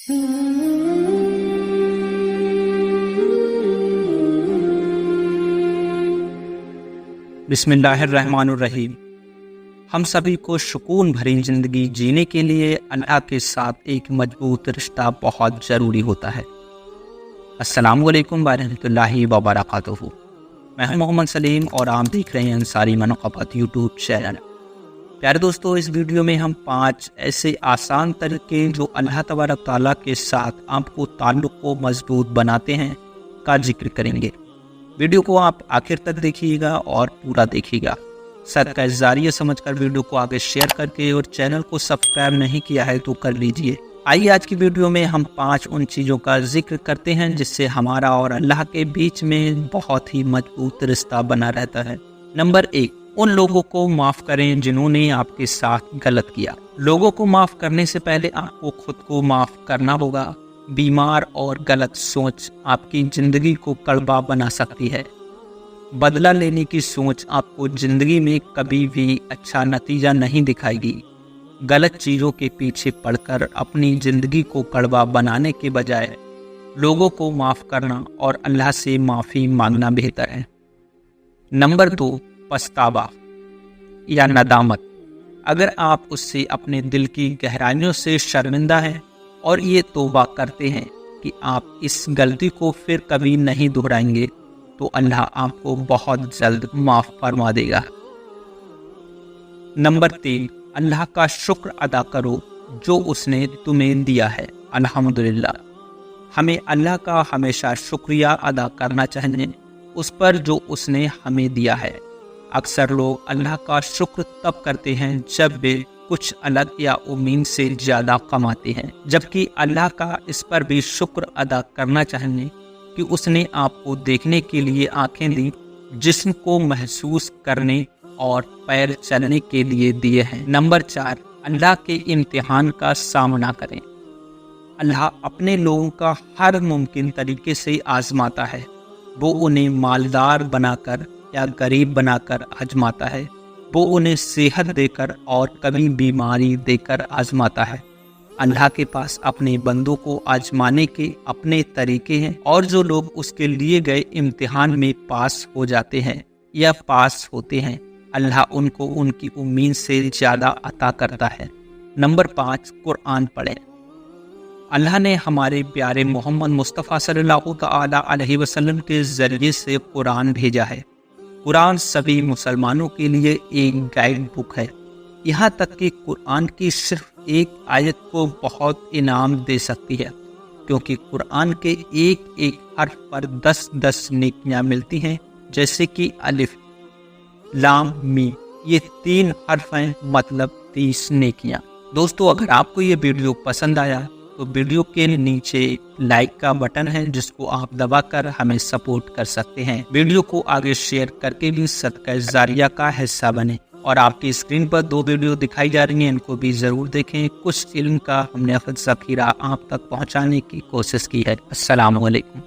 बिस्मिल्लाहिर्रहमानिर्रहीम। हम सभी को सुकून भरी ज़िंदगी जीने के लिए अल्लाह के साथ एक मजबूत रिश्ता बहुत ज़रूरी होता है। अस्सलामु अलैकुम वरहमतुल्लाहि वबरकातुहू। मैं हूं मोहम्मद सलीम और आप देख रहे हैं अंसारी मनक़बत यूट्यूब चैनल। प्यारे दोस्तों, इस वीडियो में हम 5 ऐसे आसान तरीके जो अल्लाह तबारक तआला के साथ आपको ताल्लुक़ को मजबूत बनाते हैं का जिक्र करेंगे। वीडियो को आप आखिर तक देखिएगा और पूरा देखिएगा। सदका जारिया समझकर वीडियो को आगे शेयर करके और चैनल को सब्सक्राइब नहीं किया है तो कर लीजिए। आइए आज की वीडियो में हम 5 उन चीज़ों का जिक्र करते हैं जिससे हमारा और अल्लाह के बीच में बहुत ही मजबूत रिश्ता बना रहता है। नंबर 1, उन लोगों को माफ़ करें जिन्होंने आपके साथ गलत किया। लोगों को माफ़ करने से पहले आपको खुद को माफ़ करना होगा। बीमार और गलत सोच आपकी ज़िंदगी को कड़वा बना सकती है। बदला लेने की सोच आपको ज़िंदगी में कभी भी अच्छा नतीजा नहीं दिखाएगी। गलत चीज़ों के पीछे पड़कर अपनी ज़िंदगी को कड़वा बनाने के बजाय लोगों को माफ़ करना और अल्लाह से माफ़ी मांगना बेहतर है। नंबर 2, पछतावा या नदामत। अगर आप उससे अपने दिल की गहराइयों से शर्मिंदा हैं और ये तौबा करते हैं कि आप इस गलती को फिर कभी नहीं दोहराएंगे, तो अल्लाह आपको बहुत जल्द माफ़ फरमा देगा। नंबर 3, अल्लाह का शुक्र अदा करो जो उसने तुम्हें दिया है। अल्हम्दुलिल्लाह। हमें अल्लाह का हमेशा शुक्रिया अदा करना चाहिए उस पर जो उसने हमें दिया है। अक्सर लोग अल्लाह का शुक्र तब करते हैं जब वे कुछ अलग या उम्मीद से ज़्यादा कमाते हैं, जबकि अल्लाह का इस पर भी शुक्र अदा करना चाहिए कि उसने आपको देखने के लिए आँखें दी, जिस्म को महसूस करने और पैर चलने के लिए दिए हैं। नंबर 4, अल्लाह के इम्तिहान का सामना करें। अल्लाह अपने लोगों का हर मुमकिन तरीके से आजमाता है। वो उन्हें मालदार बनाकर या गरीब बनाकर आजमाता है। वो उन्हें सेहत देकर और कभी बीमारी देकर आजमाता है। अल्लाह के पास अपने बंदों को आजमाने के अपने तरीके हैं और जो लोग उसके लिए गए इम्तिहान में पास हो जाते हैं या पास होते हैं, अल्लाह उनको उनकी उम्मीद से ज़्यादा अता करता है। नंबर 5, कुरान पढ़ें। अल्लाह ने हमारे प्यारे मोहम्मद मुस्तफ़ा सल्लल्लाहु तआला अलैहि वसल्लम के ज़रिए से कुरान भेजा है। कुरान सभी मुसलमानों के लिए एक गाइड बुक है। यहाँ तक कि कुरान की सिर्फ एक आयत को बहुत इनाम दे सकती है, क्योंकि कुरान के एक एक हर्फ पर 10-10 नेकियां मिलती हैं, जैसे कि अलिफ, लाम, मीम। ये 3 हर्फ हैं, मतलब 30 नेकियां। दोस्तों, अगर आपको ये वीडियो पसंद आया तो वीडियो के नीचे लाइक का बटन है जिसको आप दबाकर हमें सपोर्ट कर सकते हैं। वीडियो को आगे शेयर करके भी सदका जारिया का हिस्सा बने। और आपकी स्क्रीन पर 2 वीडियो दिखाई जा रही हैं, इनको भी ज़रूर देखें। कुछ इल्म का हमने ज़ख़ीरा आप तक पहुँचाने की कोशिश की है। अस्सलामु अलैकुम।